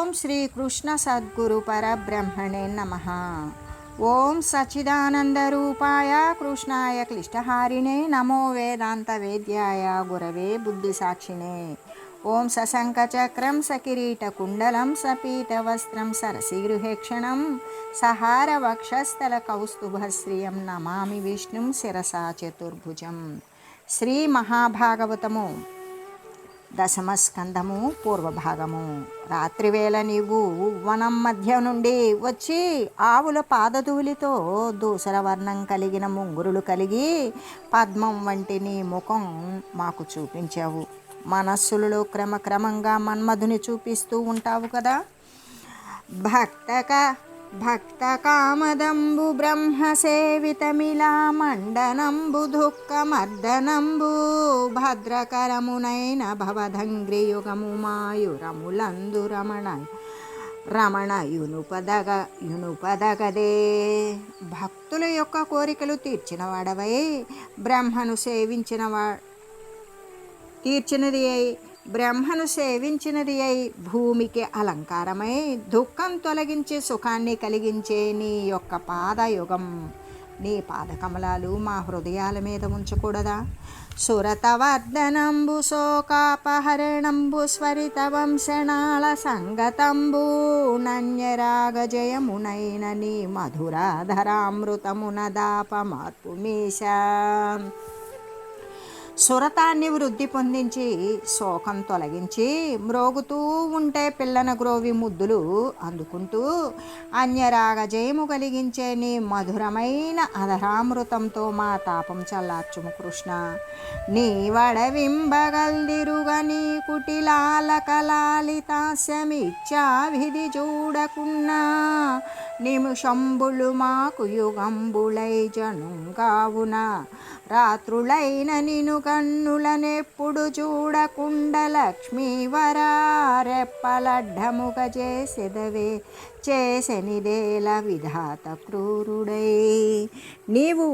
ఓం శ్రీ కృష్ణ సద్గురు పరబ్రహ్మణే నమః. ఓం సచ్చిదానంద రూపాయ కృష్ణాయ క్లిష్టహారిణే నమో వేదాంత వేద్యాయ గురవే బుద్ధి సాక్షిణే. ఓం సశంఖచక్రం సకిరీటకుండలం సపీతవస్త్రం సరసిగృహేక్షణం సహార వక్షస్థల కౌస్తుభశ్రియం నమామి విష్ణుం శిరసా చతుర్భుజం. శ్రీ మహాభాగవతము దశమస్కందము పూర్వభాగము. రాత్రివేళ నీవు వనం మధ్య నుండి వచ్చి ఆవుల పాదధూళితో దూసర వర్ణం కలిగిన ముంగురులు కలిగి పద్మం వంటి నీ ముఖం మాకు చూపించావు. మనస్సులలో క్రమక్రమంగా మన్మధుని చూపిస్తూ ఉంటావు కదా. భక్త కామదంబు బ్రహ్మ సేవితమిలా మండనంబు దుఃఖమర్దనంబు భద్రకరమునైన భవధంగ్రియుగము మాయురములందు రమణ యునుపదగదే. భక్తుల యొక్క కోరికలు తీర్చినవాడవై బ్రహ్మను సేవించినది అయి భూమికి అలంకారమై దుఃఖం తొలగించి సుఖాన్ని కలిగించే నీ యొక్క పాదయుగం, నీ పాదకమలాలు మా హృదయాల మీద ఉంచకూడదా. సురతవర్ధనంబు శోకాపహరణంబు స్వరిత వంశనాళ సంగతంబు నన్యరాగజయమునైన నీ మధురాధరామృతమున దాపమార్పు మీశా. సురతాన్ని వృద్ధి పొందించి శోకం తొలగించి మ్రోగుతూ ఉంటే పిల్లన గ్రోవి ముద్దులు అందుకుంటూ అన్యరాగ జయము కలిగించే నీ మధురమైన అధరామృతంతో మా తాపం చల్లార్చుము కృష్ణ. నీ వడవింబగల్దిరుగ నీ కుటిలాలకలాలితాస్యమిచ్చావిధి చూడకున్నా నిమిషంబులు మాకు యుగంబులై జనుంగావున రాత్రులైన నిను కన్నులనెప్పుడు చూడకుండా లక్ష్మీవరా రెప్పలడ్డముగ చేసెనిదేల విధాత క్రూరుడై. నీవు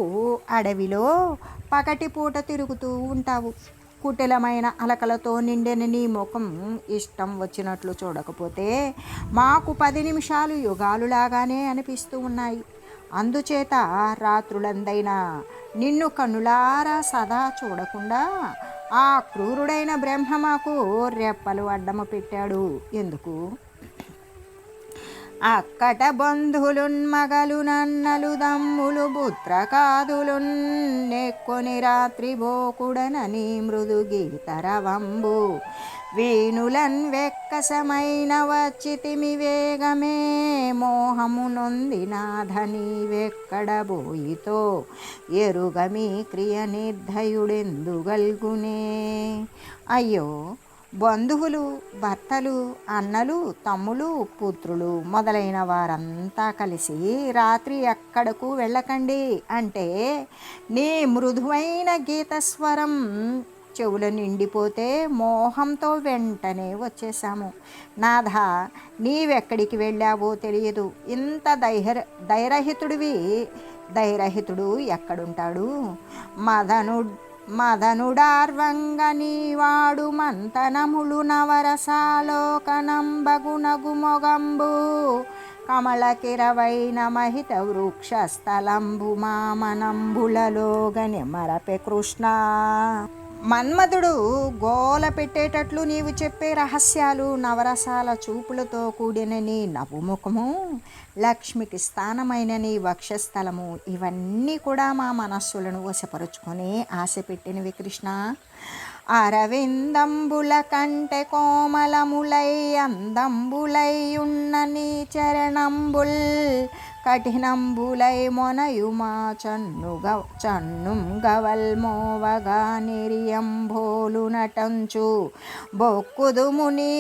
అడవిలో పగటిపూట తిరుగుతూ ఉంటావు. కుటిలమైన అలకలతో నిండిన నీ ముఖం ఇష్టం వచ్చినట్లు చూడకపోతే మాకు 10 నిమిషాలు యుగాలులాగానే అనిపిస్తూ ఉన్నాయి. అందుచేత రాత్రులందైనా నిన్ను కన్నులారా సదా చూడకుండా ఆ క్రూరుడైన బ్రహ్మ మాకు రెప్పలు అడ్డము పెట్టాడు ఎందుకు? అక్కట బంధులున్ మగలు నన్నలు దమ్ములు పుత్రకాదులున్ నెక్కొని రాత్రి బోకుడనని మృదు గీతరవంబు వీనులన్ వెక్కసమైన వచ్చితిమి వేగమే మోహము నొందినాధని వెక్కడబోయితో ఎరుగమి క్రియ నిర్ధయుడెందుగల్గునే. అయ్యో, బంధువులు, భర్తలు, అన్నలు, తమ్ములు, పుత్రులు మొదలైన వారంతా కలిసి రాత్రి ఎక్కడకు వెళ్ళకండి అంటే నీ మృదువైన గీతస్వరం చెవుల నిండిపోతే మోహంతో వెంటనే వచ్చేసాము. నాథ, నీవెక్కడికి వెళ్ళావో తెలియదు. ఇంత ధైర్యరహితుడు ఎక్కడుంటాడు? మదనుడార్వంగ నీవాడు మంతనములు నవరసాలోకనంబగునగు మొగంబు కమలకిరవైన మహిత వృక్షస్థలంబు మామనంబులలోగని మరపె కృష్ణ. మన్మధుడు గోల పెట్టేటట్లు నీవు చెప్పే రహస్యాలు, నవరసాల చూపులతో కూడిన నీ నవ్వుముఖము, లక్ష్మికి స్థానమైన నీ వక్షస్థలము ఇవన్నీ కూడా మా మనస్సులను వశపరుచుకొని ఆశ పెట్టినవి కృష్ణ. అరవిందంబుల కంటే కోమలములై అందంబులై ఉన్న నీ చరణంబుల్ కఠినంబులై మొనయుమా చన్నుం గవల్మోవగా నిరియంబోలు నటంచు బొక్కుదుము నీ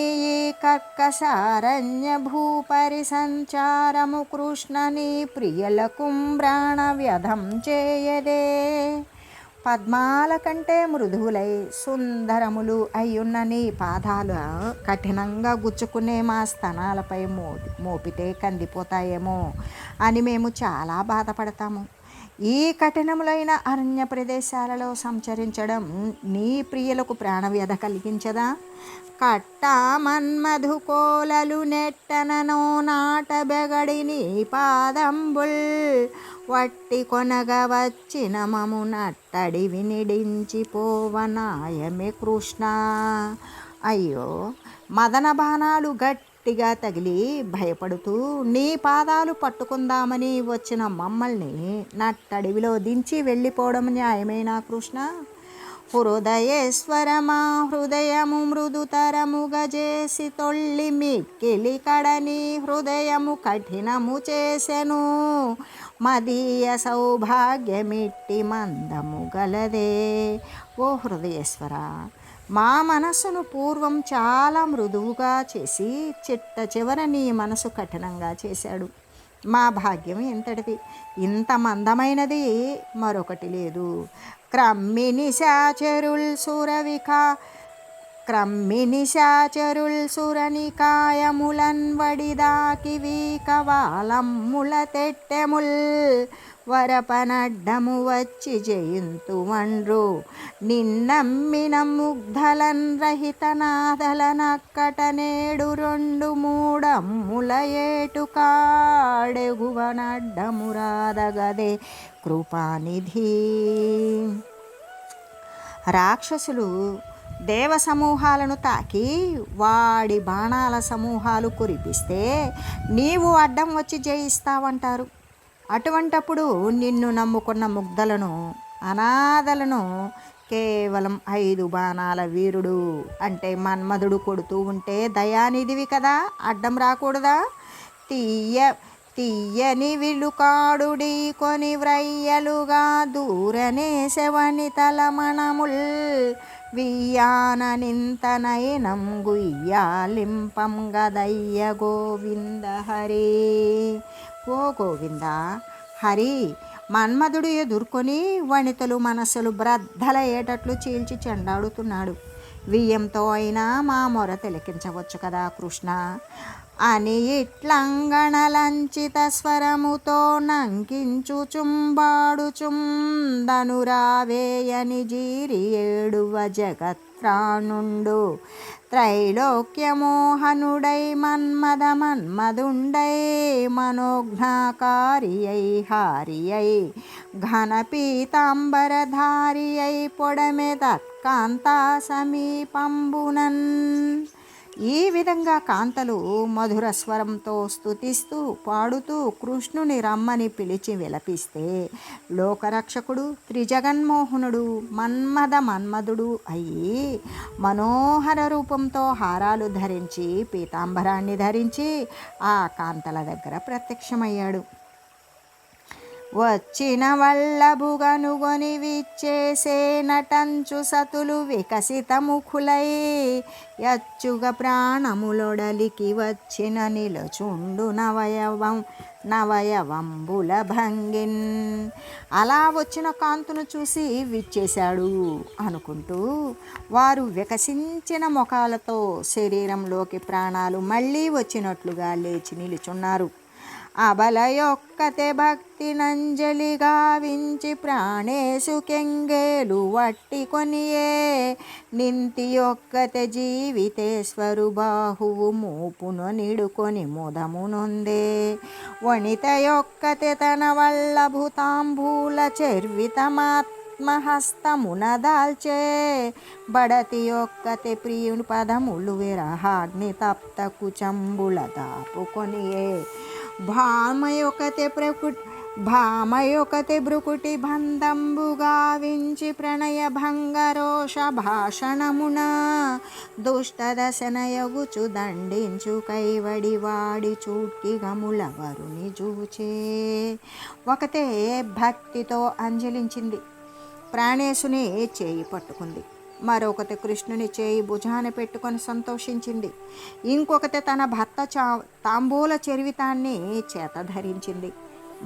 కర్కసారణ్య భూపరి సంచారము కృష్ణ. నీ ప్రియలకు ప్రాణ వ్యధం చేయదే. పద్మాల కంటే మృదువులై సుందరములు అయ్యున్న నీ పాదాలు కఠినంగా గుచ్చుకునే మా స్తనాలపై మోపితే కందిపోతాయేమో అని మేము చాలా బాధపడతాము. ఈ కఠినములైన అరణ్య ప్రదేశాలలో సంచరించడం నీ ప్రియులకు ప్రాణవ్యధ కలిగించదా? కట్ట మన్మధు కోలలు నెట్టననో నాటబెగడి నీ పాదంబుల్ వట్టి కొనగా వచ్చిన మము నట్టడి వినిడించిపోవనాయమే కృష్ణ. అయ్యో, మదన బాణాలు గట్టిగా తగిలి భయపడుతూ నీ పాదాలు పట్టుకుందామని వచ్చిన మమ్మల్ని నట్టడివిలో దించి వెళ్ళిపోవడం న్యాయమేనా కృష్ణ? హృదయేశ్వరమా హృదయము మృదుతరముగా చేసి తొల్లి మిక్కిలి కడని హృదయము కఠినము చేసెను మదీయ సౌభాగ్యమిట్టి మందము గలదే. ఓ హృదయేశ్వర, మా మనస్సును పూర్వం చాలా మృదువుగా చేసి చిట్ట చివర నీ మనసు కఠినంగా చేశాడు. మా భాగ్యం ఇంతటిది, ఇంత మందమైనది మరొకటి లేదు. క్రమ్మినిశాచరుల్ సురనికాయములన్ వడిదాకి వీకవాలమ్ముల తెట్టెముల్ వరపనడ్డము వచ్చి జయింతు వండ్రు నిన్నమ్మిన ముగ్ధలన్ రహిత నాదలనక్కట నేడు రెండు మూడమ్ముల ఏటుకాడెగువనడ్డము రాదగదే కృపానిధి. రాక్షసులు దేవ సమూహాలను తాకి వాడి బాణాల సమూహాలు కురిపిస్తే నీవు అడ్డం వచ్చి జయిస్తావంటారు. అటువంటప్పుడు నిన్ను నమ్ముకున్న ముగ్ధలను అనాథలను కేవలం 5 బాణాల వీరుడు అంటే మన్మధుడు కొడుతూ ఉంటే దయానిధివి కదా, అడ్డం రాకూడదా? తీయని విలుకాడుడి కొని వ్రయ్యలుగా దూరనే శవని తలమణముల్ వియ్యాన నింతనయనం గుయ్యాలింపం గదయ్య గోవింద హరి. ఓ గోవింద హరి, మన్మధుడు ఎదుర్కొని వనితలు మనస్సులు బ్రద్దలయ్యేటట్లు చీల్చి చెండాడుతున్నాడు. వియ్యంతో అయినా మా మొర తిలకించవచ్చు కదా కృష్ణ అని ఇట్లంగణలంచిత స్వరముతో నంకించుచుంబాడుచుందనురావేయని జీరి ఏడువ జగత్రాణుండు త్రైలోక్యమోహనుడై మన్మధుండై మనోఘ్నాకారియై హారియై ఘనపీతాంబరధారియై పొడమె తత్కాంతా సమీపంబునన్. ఈ విధంగా కాంతలు మధుర స్వరంతో స్తుతిస్తూ పాడుతూ కృష్ణుని రమ్మని పిలిచి విలపిస్తే లోకరక్షకుడు త్రిజగన్మోహనుడు మన్మధుడు అయ్యి మనోహర రూపంతో హారాలు ధరించి పీతాంబరాన్ని ధరించి ఆ కాంతల దగ్గర ప్రత్యక్షమయ్యాడు. వచ్చిన వల్లభుగనుగొని విచ్చేసే నటంచు సతులు వికసిత ముఖులై యచ్చుగ ప్రాణములొడలికి వచ్చిన నిలచుండు నవయవంబుల భంగిన్. అలా వచ్చిన కాంతును చూసి విచ్చేశాడు అనుకుంటూ వారు వికసించిన ముఖాలతో శరీరంలోకి ప్రాణాలు మళ్ళీ వచ్చినట్లుగా లేచి నిలుచున్నారు. అబలయొక్కతే భక్తి నంజలి గావించి ప్రాణేశు కెంగేలు వట్టి కొనియే నింతి యొక్కతే జీవితేశ్వరు బాహువు మూపును నిడుకొని ముదమునొందే వనిత యొక్కతే తన వల్లభుతాంబూల చర్వితమాత్మహస్తమున దాల్చే బడతి యొక్కతే ప్రియుని పదములు విరహాగ్ని తప్త కుచంబుల దాపుకొనియే భామయొకతే బ్రుకుటి బంధంబు గావించి ప్రణయ భంగరోష భాషణమున దుష్ట దశనయగుచు దండించు కైవడి వాడి చూట్కి గముల వరుని చూచే. ఒకతే భక్తితో అంజలించింది, ప్రాణేశుని చేయి పట్టుకుంది. మరొకటి కృష్ణుని చేయి భుజాన పెట్టుకొని సంతోషించింది. ఇంకొకటి తన భర్త తాంబూల చరివితాన్ని చేత ధరించింది.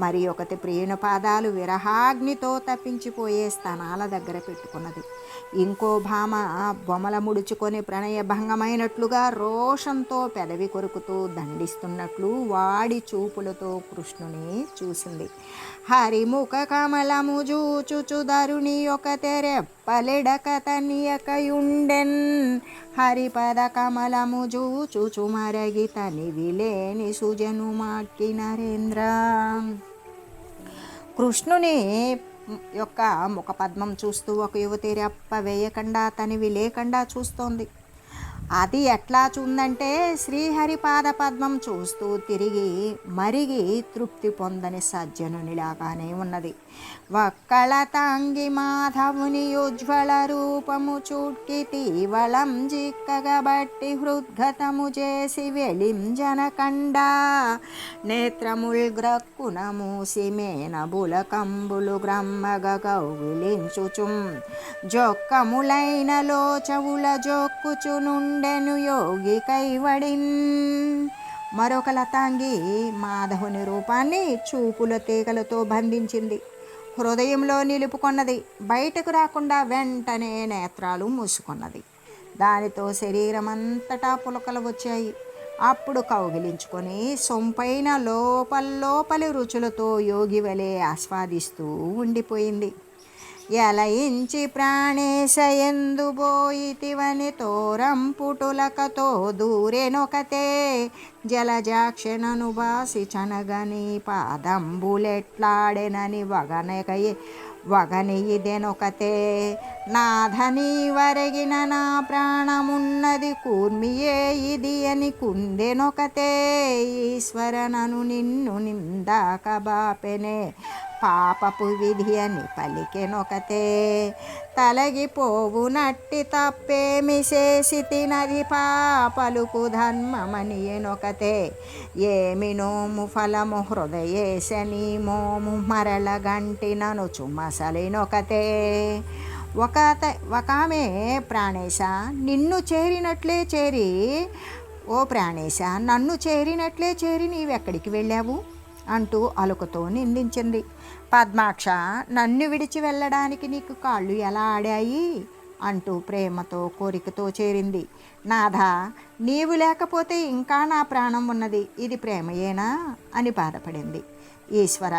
మరి ఒకటి ప్రియుని పాదాలు విరహాగ్నితో తప్పించిపోయే స్థానాల దగ్గర పెట్టుకున్నది. ఇంకో భామ బొమ్మల ముడుచుకొని ప్రణయభంగమైనట్లుగా రోషంతో పెదవి కొరుకుతూ దండిస్తున్నట్లు వాడి చూపులతో కృష్ణుని చూసింది. హరిముఖ కమలము జూచుచు ధరుని ఒక తెరెప్పలెడక తనియకయుండెన్. హరిపద కమలము జూచుచు మరగి తనివిలేని సుజను మాకి నరేంద్ర. కృష్ణుని యొక్క ముఖపద్మం చూస్తూ ఒక యువతి రెప్ప వేయకుండా తనివి లేకుండా చూస్తోంది. అది ఎట్లా చూందంటే శ్రీహరిపాద పద్మం చూస్తూ తిరిగి మరిగి తృప్తి పొందని సజ్జనునిలాగానే ఉన్నది. వక్కళ తాంగి మాధవుని ఉజ్వల రూపము చూడ్కి తీవళం జిక్కగబట్టి హృద్గతము చేసి వెళింజనకండా. నేత్రముల్ గ్రక్కున మూసి మేనబుల కంబులు గ్రమ్మగ కౌగిలించుచుం జొక్కములైన లోచవుల జొక్కుచునుండెను యోగి కైవడిన్. మరొక లతాంగి మాధవుని రూపాన్ని చూపుల తీగలతో బంధించింది, హృదయంలో నిలుపుకొన్నది. బయటకు రాకుండా వెంటనే నేత్రాలు మూసుకున్నది. దానితో శరీరమంతటా పులకలు వచ్చాయి. అప్పుడు కౌగిలించుకొని సొంపైన లోపలి రుచులతో యోగి వలె ఆస్వాదిస్తూ ఉండిపోయింది. ఎలయించి ప్రాణేశ ఎందుబోయితివని తోరంపుటులకతో దూరెనొకతే. జలజాక్షనను బాసి చనగని పాదంబులెట్లాడెనని వగనియిదెనొకతే. నాధని వరగిన నా ప్రాణమున్నది కూర్మియే ఇది అని కుందెనొకతే. ఈశ్వరనను నిన్ను నిందాక బాపెనే పాపపు విధి అని పలికెనొకతే. తలగిపోవు నట్టి తప్పేమి చేసి తినది పాపలుకు ధర్మమని ఎనొకతే. ఏమి నోము ఫలము హృదయేశని మోము మరల గంటినను చుమసలినొకతే. ఒకామె ప్రాణేశ నిన్ను చేరినట్లే చేరి, ఓ ప్రాణేశ నన్ను చేరినట్లే చేరి నీవెక్కడికి వెళ్ళావు అంటూ అలుకతో నిందించింది. పద్మాక్ష నన్ను విడిచి వెళ్ళడానికి నీకు కాళ్ళు ఎలా ఆడాయి అంటూ ప్రేమతో కోరికతో చేరింది. నాథా నీవు లేకపోతే ఇంకా నా ప్రాణం ఉన్నది, ఇది ప్రేమయేనా అని బాధపడింది. ఈశ్వర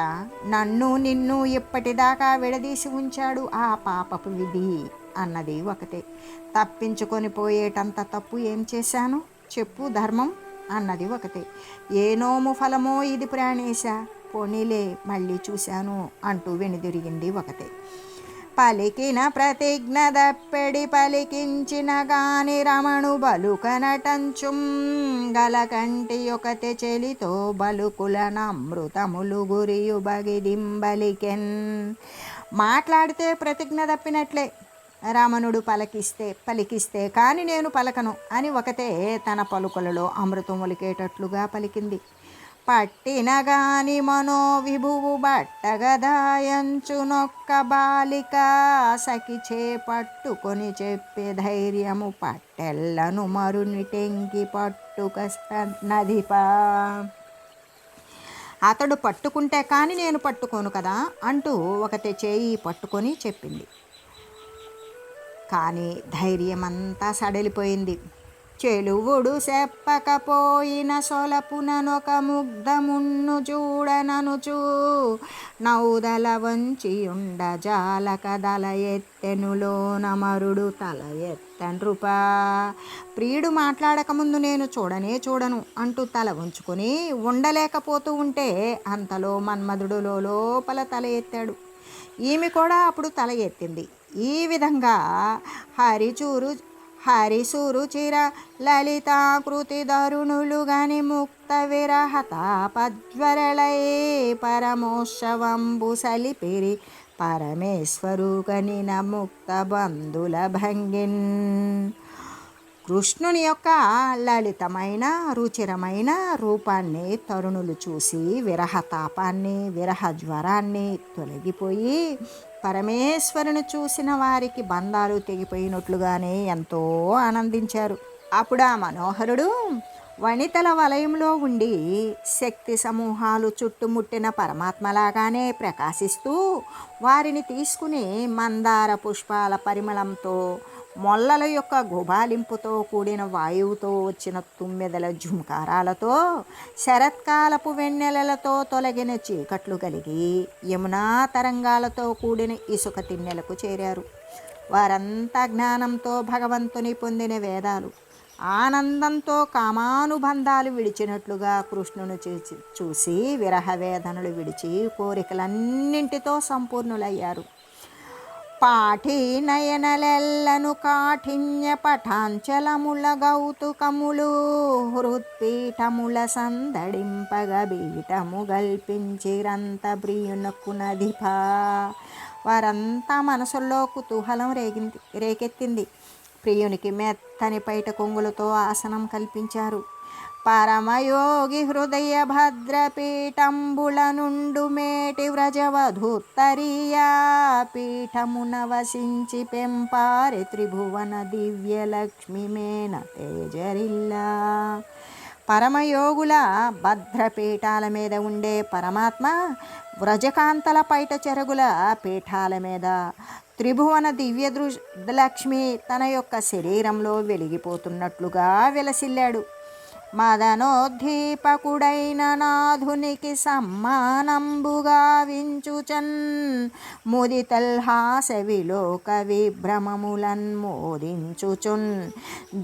నన్ను నిన్ను ఇప్పటిదాకా విడదీసి ఉంచాడు ఆ పాపపు విధి అన్నది ఒకటే. తప్పించుకొని పోయేటంత తప్పు ఏం చేశాను చెప్పు ధర్మం అన్నది ఒకటే. ఏ నోము ఫలమో ఇది ప్రాణేశ, పోనీలే మళ్ళీ చూశాను అంటూ వెనుదిరిగింది ఒకటే. పలికిన ప్రతిజ్ఞ దప్పెడి పలికించిన గాని రమణు బలుకనటంచుం గలకంటి ఒకతే చెలితో బలుకులనమృతములు గురియు బగిదింబలికెన్. మాట్లాడితే ప్రతిజ్ఞ తప్పినట్లే, రామనుడు పలికిస్తే కానీ నేను పలకను అని ఒకతే తన పలుకులలో అమృతం ఒలికేటట్లుగా పలికింది. పట్టిన గాని మనో విభువు బట్టగదాయంచునొక్క బాలిక సఖిచే పట్టుకొని చెప్పే ధైర్యము పట్టెల్లను మరుని టెంకి పట్టుక నదిపా. అతడు పట్టుకుంటే కానీ నేను పట్టుకోను కదా అంటూ ఒకతే చేయి పట్టుకొని చెప్పింది. కానీ ధైర్యమంతా సడలిపోయింది. చెలువుడు చెప్పకపోయిన సొలపుననొక ముగ్ధమున్ను చూడననుచూ నౌదల వంచియుండ జాలక దల ఎత్తెనులోన మరుడు తల ఎత్తన్రుపా. ప్రియుడు మాట్లాడకముందు నేను చూడను అంటూ తల ఉంచుకొని ఉండలేకపోతూ ఉంటే అంతలో మన్మధుడు లోపల తల ఎత్తాడు. ఈమె కూడా అప్పుడు తల ఎత్తింది. ఈ విధంగా హరిసురుచిర లలితాకృతి ధరుణులు గని ముక్త విరహతాపజ్వరలై పరమోత్సవంబు సలిపిరి పరమేశ్వరు గనిన ముక్త బంధుల భంగిన్. కృష్ణుని యొక్క లలితమైన రుచిరమైన రూపాన్ని తరుణులు చూసి విరహతాపాన్ని విరహజ్వరాన్ని తొలగిపోయి పరమేశ్వరుని చూసిన వారికి బంధాలు తెగిపోయినట్లుగానే ఎంతో ఆనందించారు. అప్పుడు ఆ మనోహరుడు వనితల వలయంలో ఉండి శక్తి సమూహాలు చుట్టుముట్టిన పరమాత్మలాగానే ప్రకాశిస్తూ వారిని తీసుకుని మందార పుష్పాల పరిమళంతో, మొల్లల యొక్క గుబాలింపుతో కూడిన వాయువుతో వచ్చిన తుమ్మెదల ఝుంకారాలతో, శరత్కాలపు వెన్నెలలతో తొలగిన చీకట్లు కలిగి యమునా తరంగాలతో కూడిన ఇసుక తిన్నెలకు చేరారు. వారంతా జ్ఞానంతో భగవంతుని పొందిన వేదాలు, ఆనందంతో కామానుబంధాలు విడిచినట్లుగా కృష్ణుని చూసి విరహ వేదనలు విడిచి కోరికలన్నింటితో సంపూర్ణులయ్యారు. పాఠీ నయనలెల్లను కాఠిన్య పఠాంచలముల గౌతుకములు హృత్పీఠముల సందడింపగ బీటము గల్పించిరంత ప్రియునకు నదిపా. వారంతా మనసుల్లో కుతూహలం రేకెత్తింది. ప్రియునికి మెత్తని పైట కొంగులతో ఆసనం కల్పించారు. పరమయోగి హృదయ భద్రపీఠంబుల నుండు మేటి వ్రజవధూత్తరీయా పీఠమున వసించి పెంపారి త్రిభువన దివ్యలక్ష్మి మేన తేజరిల్లా. పరమయోగుల భద్రపీఠాల మీద ఉండే పరమాత్మ వ్రజకాంతల పైట చెరుగుల పీఠాల మీద త్రిభువన దివ్య లక్ష్మి తన యొక్క శరీరంలో వెలిగిపోతున్నట్లుగా విలసిల్లాడు. మదనోద్దీపకుడైన నాథునికి సమ్మానంబుగా వించుచన్ ముదితల్హాస విలోక విభ్రమములన్ మోదించుచున్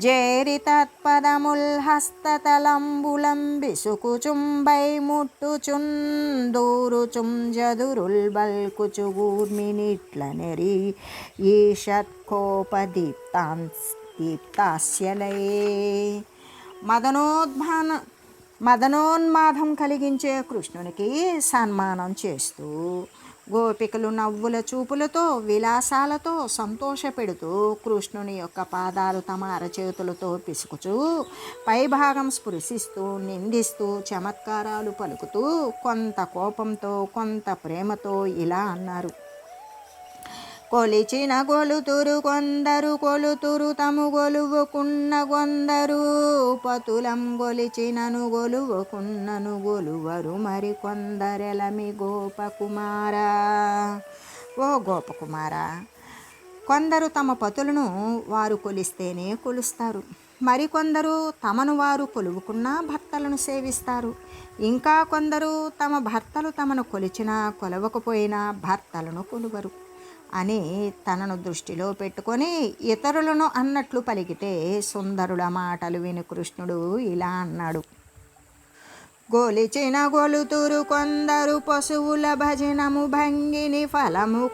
జేరి తత్పదముల్ హస్తతలంబులం బిసుకుచుంబై ముట్టుచున్ దూరుచుం జదురుల్ బల్కుచు గూర్మినిట్ల నెరి ఈషత్కోపదీప్తాస్యలయే. మదనోన్మాదం కలిగించే కృష్ణునికి సన్మానం చేస్తూ గోపికలు నవ్వుల చూపులతో విలాసాలతో సంతోషపెడుతూ కృష్ణుని యొక్క పాదాలు తమ అరచేతులతో పిసుకుచూ పైభాగం స్పృశిస్తూ నిందిస్తూ చమత్కారాలు పలుకుతూ కొంత కోపంతో కొంత ప్రేమతో ఇలా అన్నారు. కొలిచిన గొలుతురు కొందరు కొలుతురు తము గొలువుకున్న కొందరు పతులం గొలిచినను గొలువుకున్నను గొలువరు మరి కొందరెలమి గోపకుమారా. ఓ గోపకుమారా, కొందరు తమ పతులను వారు కొలిస్తేనే కొలుస్తారు. మరికొందరు తమను వారు కొలువుకున్న భర్తలను సేవిస్తారు. ఇంకా కొందరు తమ భర్తలు తమను కొలిచినా కొలవకపోయినా భర్తలను కొలువరు అని తనను దృష్టిలో పెట్టుకొని ఇతరులను అన్నట్లు పలికితే సుందరుల మాటలు విని కృష్ణుడు ఇలా అన్నాడు. గొలిచిన గొలుతురు కొందరు పశువుల భజనము భంగిని ఫలము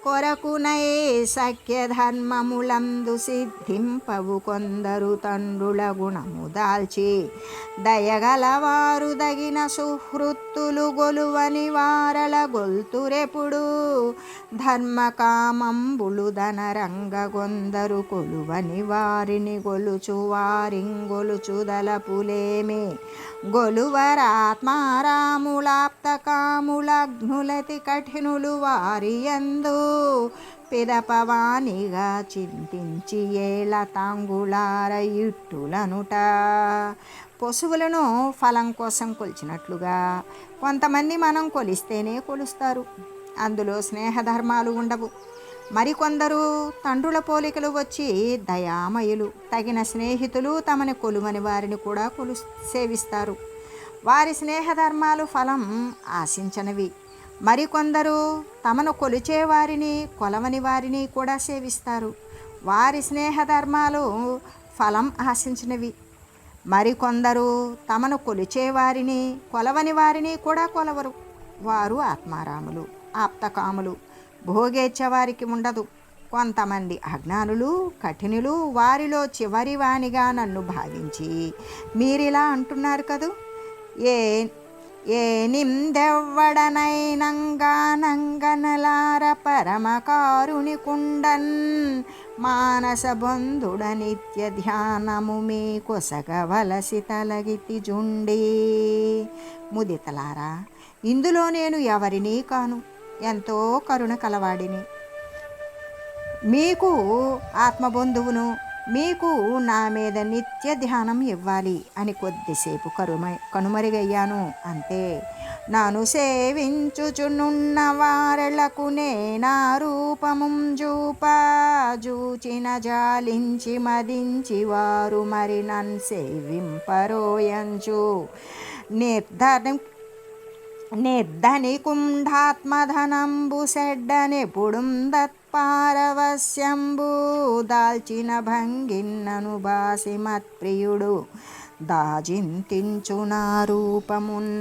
కొరకునై సఖ్య ధర్మములందు సిద్ధింపవు కొందరు తండ్రుల గుణము దాల్చి దయగలవారు దగిన సుహృత్తులు గొలువని వారల గొల్తురెప్పుడు ధర్మకామంబులు ధనరంగ గొందరు కొలువని వారిని గొలుచు వారింగొలుచు దలపులేమి గొలువరాత్మారాములాప్త కాములగ్నులతి కఠినులు వారియందు పిదపవానిగా చింతించి ఏల తాంగులార ఇట్టులనుట. పశువులను ఫలం కోసం కొలిచినట్లుగా కొంతమంది మనం కొలిస్తేనే కొలుస్తారు. అందులో స్నేహధర్మాలు ఉండవు. మరికొందరు తండ్రుల పోలికలు వచ్చి దయామయులు, తగిన స్నేహితులు తమని కొలువని వారిని కూడా సేవిస్తారు. వారి స్నేహధర్మాలు ఫలం ఆశించనివి. మరికొందరు తమను కొలిచే వారిని కొలవని వారిని కూడా సేవిస్తారు. వారి స్నేహధర్మాలు ఫలం ఆశించినవి. మరికొందరు తమను కొలిచే వారిని కొలవని వారిని కూడా కొలవరు. వారు ఆత్మారాములు, ఆప్తకాములు. భోగేచ్ఛవారికి ఉండదు. కొంతమంది అజ్ఞానులు, కఠినులు వారిలో చివరి వానిగా నన్ను భావించి మీరిలా అంటున్నారు కదూ. ఏ నిందెవ్వడనైనంగానంగనలార పరమకారుని కుండన్ మానస బంధుడ నిత్య ధ్యానము మీ కొసగవలసి తలగితి జుండి. ముదితలారా, ఇందులో నేను ఎవరినీ కాను, ఎంతో కరుణ కలవాడిని. మీకు ఆత్మబంధువును, మీకు నా మీద నిత్య ధ్యానం ఇవ్వాలి అని కొద్దిసేపు కనుమరుగయ్యాను అంతే. నాను సేవించుచునున్న వారలకు నేనా రూపము జూచిన జాలించి మదించి వారు మరి నన్ను సేవింపరోయంచు. నిర్ధని కుండాత్మధనంబు సెడ్డనెపుడుం దత్పారవశ్యంబు దాల్చిన భంగిన్నను బాసి మత్ప్రియుడు దాజింతించు నా రూపమున్.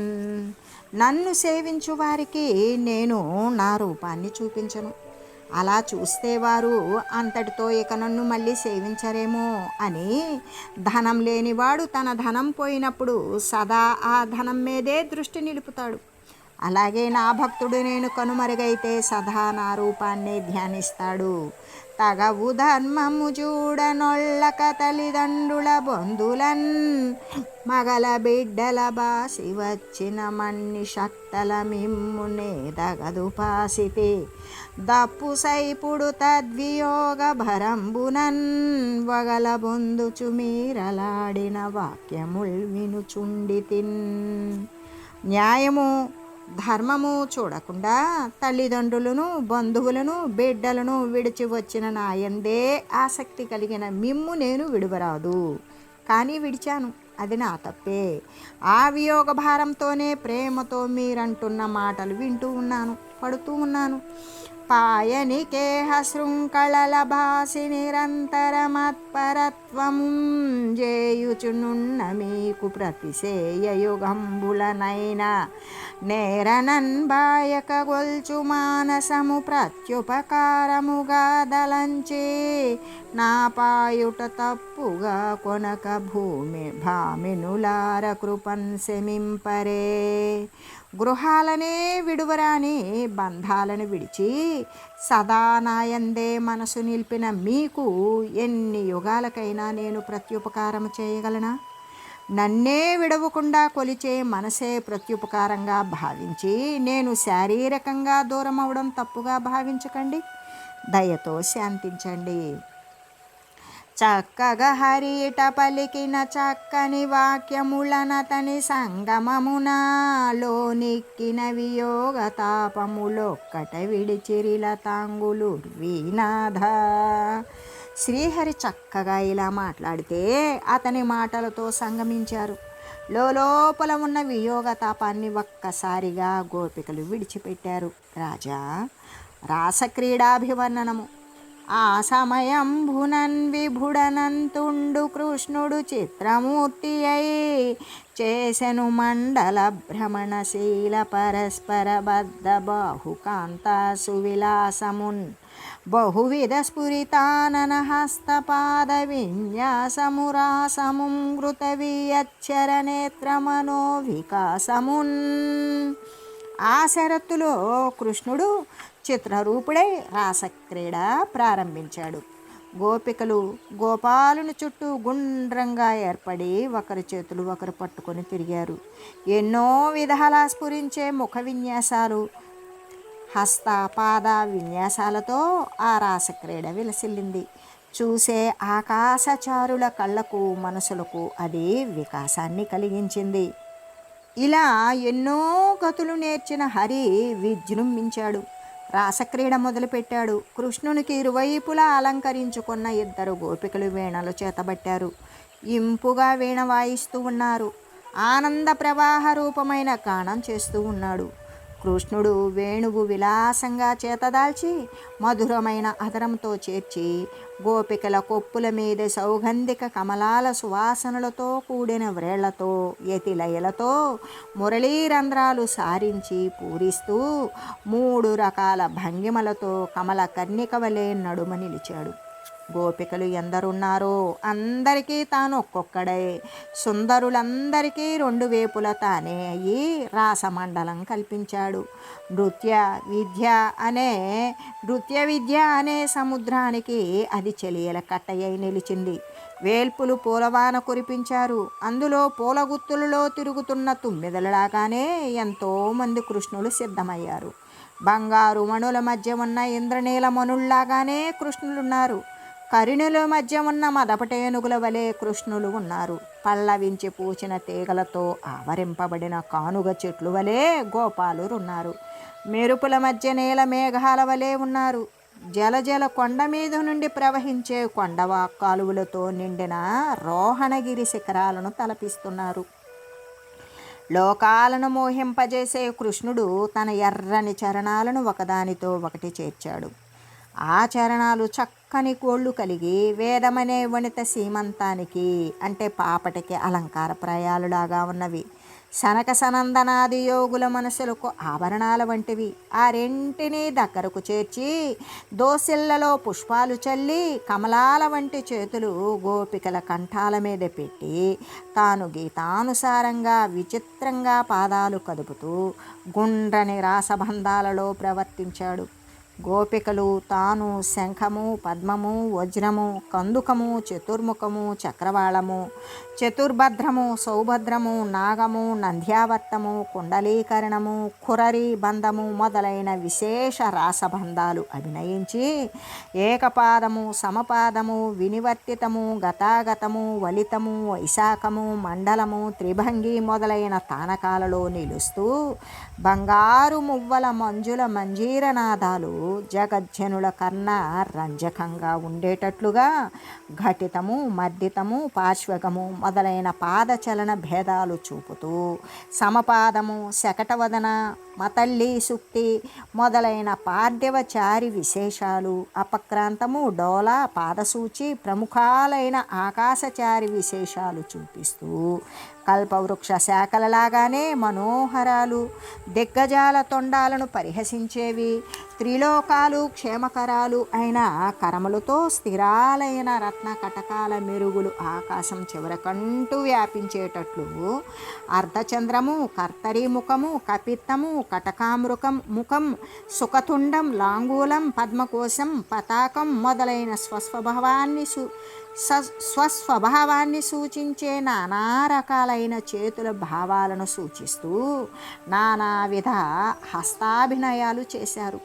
నన్ను సేవించు వారికి నేను నా రూపాన్ని చూపించను. అలా చూస్తే వారు అంతటితో ఇక నన్ను మళ్ళీ సేవించరేమో అని ధనం లేనివాడు తన ధనం పోయినప్పుడు సదా ఆ ధనం మీదే దృష్టి నిలుపుతాడు. అలాగే నా భక్తుడు నేను కనుమరుగైతే సదా నా రూపాన్ని ధ్యానిస్తాడు. తగవు ధర్మము చూడనొల్లక తల్లిదండ్రుల బంధులన్ మగల బిడ్డల బాసి వచ్చిన మన్ని శక్తల మిమ్మునే దగదు పాసితే దప్పు సైపుడు తద్వియోగ భరంబునన్ వగల బొందుచు మీరలాడిన వాక్యముల్ వినుచుండితిన్. న్యాయము ధర్మము చూడకుండా తల్లిదండ్రులను బంధువులను బిడ్డలను విడిచి వచ్చిన నాయందే ఆసక్తి కలిగిన మిమ్ము నేను విడువరాదు. కానీ విడిచాను, అది నా తప్పే. ఆ వియోగ భారంతోనే ప్రేమతో మీరంటున్న మాటలు వింటూ ఉన్నాను, పడుతూ ఉన్నాను. పాయనికేహ శృంఖళల భాసి నిరంతరమత్పరత్వం జేయుచునున్న మీకు ప్రతిశేయయుగంబులనైనా నేరనన్ బాయక గొల్చు మానసము ప్రత్యుపకారముగా దలంచి నా పాయుట తప్పుగా కొనక భామినులార కృపన్ శమింపరే. గృహాలనే విడువరాని బంధాలను విడిచి సదా నాయందే మనసు నిలిపిన మీకు ఎన్ని యుగాలకైనా నేను ప్రత్యుపకారం చేయగలనా? నన్నే విడవకుండా కొలిచే మనసే ప్రత్యుపకారంగా భావించి నేను శారీరకంగా దూరం అవడం తప్పుగా భావించకండి, దయతో శాంతించండి. చక్కగా హరిట పలికిన చక్కని వాక్యములనతని సంగమమున లోనిక్కిన వియోగ తాపములొక్కట విడిచిరిల తాంగులు వీనాథ. శ్రీహరి చక్కగా ఇలా మాట్లాడితే అతని మాటలతో సంగమించారు. లోపల ఉన్న వియోగ తాపాన్ని ఒక్కసారిగా గోపికలు విడిచిపెట్టారు. రాజా, రాసక్రీడాభివర్ణనము. ఆ సమయంభునన్ విభుడనంతుండు కృష్ణుడు చిత్రమూర్తి అయి చేసెను మండల భ్రమణశీల పరస్పర బద్ధ బాహుకాంతా సువిలాసమున్ బహువిధ స్ఫురితానన హస్తపాద విన్యాసమురాసముం గృత వియచ్చర నేత్రమనో వికాసమున్. ఆ శరత్తులో కృష్ణుడు చిత్రరూపుడై రాసక్రీడ ప్రారంభించాడు. గోపికలు గోపాలుని చుట్టూ గుండ్రంగా ఏర్పడి ఒకరి చేతులు ఒకరు పట్టుకొని తిరిగారు. ఎన్నో విధాల స్ఫురించే ముఖ విన్యాసాలు, హస్త పాద విన్యాసాలతో ఆ రాసక్రీడ విలసిల్లింది. చూసే ఆకాశచారుల కళ్ళకు మనసులకు అది వికాసాన్ని కలిగించింది. ఇలా ఎన్నో గతులు నేర్చిన హరి విజృంభించాడు. రాసక్రీడ మొదలుపెట్టాడు. కృష్ణునికి ఇరువైపులా అలంకరించుకున్న ఇద్దరు గోపికలు వీణలు చేతబట్టారు. ఇంపుగా వీణ వాయిస్తూ ఉన్నారు. ఆనంద ప్రవాహ రూపమైన గానం చేస్తూ ఉన్నాడు. కృష్ణుడు వేణువు విలాసంగా చేతదాల్చి మధురమైన అధరంతో చేర్చి గోపికల కొప్పుల మీద సౌగంధిక కమలాల సువాసనలతో కూడిన వ్రేళ్లతో యతిలయలతో మురళీరంధ్రాలు సారించి పూరిస్తూ 3 రకాల భంగిమలతో కమల కర్ణిక వలె నడుమ నిలిచాడు. గోపికలు ఎందరున్నారో అందరికీ తాను ఒక్కొక్కడే, సుందరులందరికీ 2 వేపుల తానే అయ్యి రాసమండలం కల్పించాడు. నృత్య విద్య అనే సముద్రానికి అది చెలియల కట్టయ్యి నిలిచింది. వేల్పులు పూలవాన కురిపించారు. అందులో పూలగుత్తులలో తిరుగుతున్న తుమ్మెదలలాగానే ఎంతోమంది కృష్ణులు సిద్ధమయ్యారు. బంగారు మణుల మధ్య ఉన్న ఇంద్రనీల మణుల్లాగానే కృష్ణులున్నారు. కరుణుల మధ్య ఉన్న మదపటేనుగుల వలె కృష్ణులు ఉన్నారు. పల్లవించి పూచిన తీగలతో ఆవరింపబడిన కానుగ చెట్లు వలె గోపాలురున్నారు. మెరుపుల మధ్య నీల మేఘాల వలె ఉన్నారు. జలజల కొండ మీద నుండి ప్రవహించే కొండవా కాలువలతో నిండిన రోహణగిరి శిఖరాలను తలపిస్తున్నారు. లోకాలను మోహింపజేసే కృష్ణుడు తన ఎర్రని చరణాలను ఒకదానితో ఒకటి చేర్చాడు. ఆ చరణాలు చక్కని కోళ్ళు కలిగి వేదమనే వనిత సీమంతానికి అంటే పాపటికి అలంకారప్రాయాలులాగా ఉన్నవి. సనక సనందనాది యోగుల మనసులకు ఆభరణాల వంటివి. ఆ రెంటిని దగ్గరకు చేర్చి దోసిళ్లలో పుష్పాలు చల్లి కమలాల వంటి చేతులు గోపికల కంఠాల మీద పెట్టి తాను గీతానుసారంగా విచిత్రంగా పాదాలు కదుపుతూ గుండ్రని రాసబంధాలలో ప్రవర్తించాడు. గోపికలు తాను శంఖము, పద్మము, వజ్రము, కందుకము, చతుర్ముఖము, చక్రవాళము, చతుర్భద్రము, సౌభద్రము, నాగము, నంద్యావర్తము, కుండలీకరణము, ఖురరి బంధము మొదలైన విశేష రాసబంధాలు అభినయించి ఏకపాదము, సమపాదము, వినివర్తితము, గతాగతము, వలితము, వైశాఖము, మండలము, త్రిభంగి మొదలైన తానకాలలో నిలుస్తూ బంగారు మువ్వల మంజుల మంజీరనాదాలు జగజ్జనుల కర్ణ రంజకంగా ఉండేటట్లుగా ఘటితము, మర్దితము, పార్శ్వగము మొదలైన పాదచలన భేదాలు చూపుతూ సమపాదము, శకటవదన, మతల్లి సుక్తి మొదలైన పార్థివచారి విశేషాలు, అపక్రాంతము, డోల, పాదసూచి ప్రముఖాలైన ఆకాశచారి విశేషాలు చూపిస్తూ కల్పవృక్ష శాఖలలాగానే మనోహరాలు, దిగ్గజాల తొండాలను పరిహసించేవి, త్రిలోకాలు క్షేమకరాలు అయిన కరములతో స్థిరాలైన రత్న కటకాల మెరుగులు ఆకాశం చివరకంటూ వ్యాపించేటట్లు అర్ధచంద్రము, కర్తరి ముఖము, కపిత్తము, కటకామృకం ముఖం, సుఖతుండం, లాంగూలం, పద్మకోశం, పతాకం మొదలైన స్వస్వభావాన్ని సూచించే నానా రకాలైన చేతుల భావాలను సూచిస్తూ నానావిధ హస్తాభినయాలు చేశారు.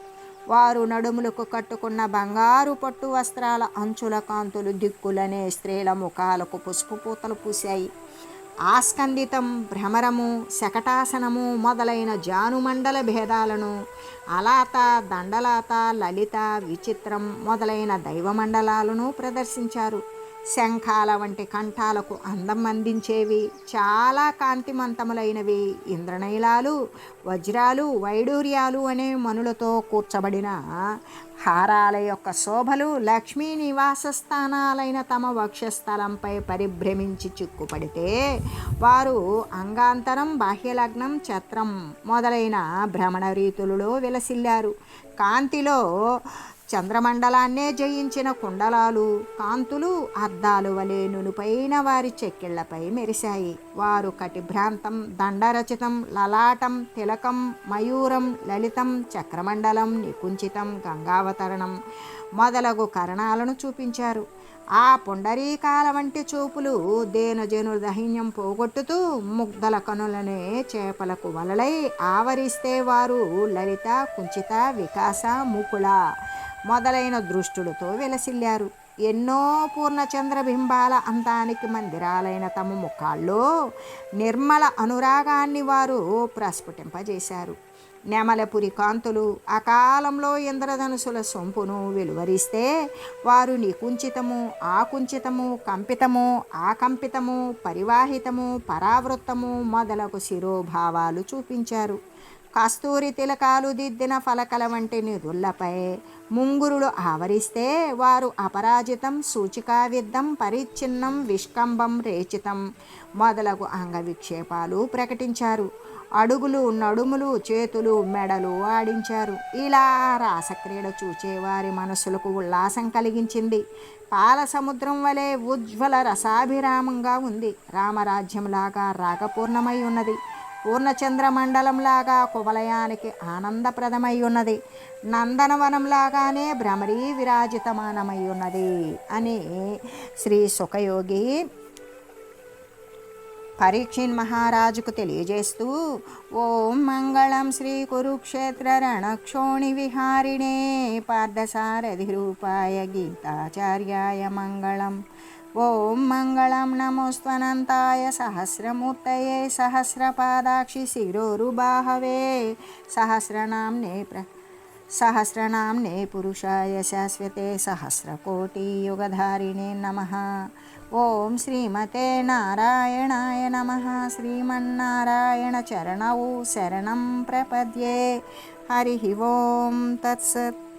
వారు నడుములకు కట్టుకున్న బంగారు పట్టు వస్త్రాల అంచుల కాంతులు దిక్కులనే స్త్రీల ముఖాలకు పసుపు పూతలు పూశాయి. ఆస్కందితం, భ్రమరము, శకటాసనము మొదలైన జానుమండల భేదాలను, అలాత, దండలాత, లలిత, విచిత్రం మొదలైన దైవమండలాలను ప్రదర్శించారు. శంఖాల వంటి కంఠాలకు అందం అందించేవి, చాలా కాంతిమంతములైనవి ఇంద్రనైలాలు, వజ్రాలు, వైడూర్యాలు అనే మనులతో కూర్చబడిన హారాల యొక్క శోభలు లక్ష్మీ నివాస స్థానాలైన తమ వక్షస్థలంపై పరిభ్రమించి చిక్కుపడితే వారు అంగాంతరం, బాహ్యలగ్నం, ఛత్రం మొదలైన భ్రమణ రీతులలో విలసిల్లారు. కాంతిలో చంద్రమండలాన్నే జయించిన కుండలాలు, కాంతులు అద్దాలు వలె నునుపైన వారి చెక్కిళ్లపై మెరిశాయి. వారు కటిభ్రాంతం, దండరచితం, లలాటం, తిలకం, మయూరం, లలితం, చక్రమండలం, నికుంచితం, గంగావతరణం మొదలగు కరణాలను చూపించారు. ఆ పుండరీకాల వంటి చూపులు దేనజనుల దైన్యం పోగొట్టుతూ ముగ్ధల కనులనే చేపలకు వలలై ఆవరిస్తే వారు లలిత, కుంచిత, వికాస, ముకుళ మొదలైన దృష్టులతో విలసిల్లారు. ఎన్నో పూర్ణచంద్రబింబాల అంతానికి మందిరాలైన తమ ముఖాల్లో నిర్మల అనురాగాన్ని వారు ప్రస్ఫుటింపజేశారు. నెమలపురి కాంతులు అకాలంలో ఇంద్రధనుసుల సొంపును వెలువరిస్తే వారు నికుంచితము, ఆకుంచితము, కంపితము, ఆకంపితము, పరివాహితము, పరావృత్తము మొదలగు శిరోభావాలు చూపించారు. కస్తూరి తిలకాలు దిద్దిన ఫలకల వంటి నిధులపై ముంగురులు ఆవరిస్తే వారు అపరాజితం, సూచికావిద్దం, పరిచ్ఛిన్నం, విష్కంభం, రేచితం మొదలగు అంగవిక్షేపాలు ప్రకటించారు. అడుగులు, నడుములు, చేతులు, మెడలు ఆడించారు. ఇలా రాసక్రీడ చూచేవారి మనసులకు ఉల్లాసం కలిగించింది. పాల సముద్రం వలె ఉజ్వల రసాభిరామంగా ఉంది. రామరాజ్యంలాగా రాగపూర్ణమై ఉన్నది. పూర్ణచంద్రమండలంలాగా కువలయానికి ఆనందప్రదమై ఉన్నది. నందనవనంలాగానే భ్రమరీ విరాజితమానమై ఉన్నది అని శ్రీ సుఖయోగి పరీక్షిన్ మహారాజుకు తెలియజేస్తూ, ఓం మంగళం శ్రీ కురుక్షేత్ర రణక్షోణి విహారిణే పార్థసారథి రూపాయ గీతాచార్యాయ మంగళం. ఓం మంగళం నమోస్త్వనంతాయ సహస్రమూర్తయే సహస్రపాదాక్షి శిరోరుబాహవే సహస్రనామ్నే పురుషాయ శాశ్వతే సహస్రకోటియుగధారిణే నమః. ఓం శ్రీమతే నారాయణాయ నమః. శ్రీమన్నారాయణ చరణౌ శరణం ప్రపద్యే. హరి ఓం తత్సత్.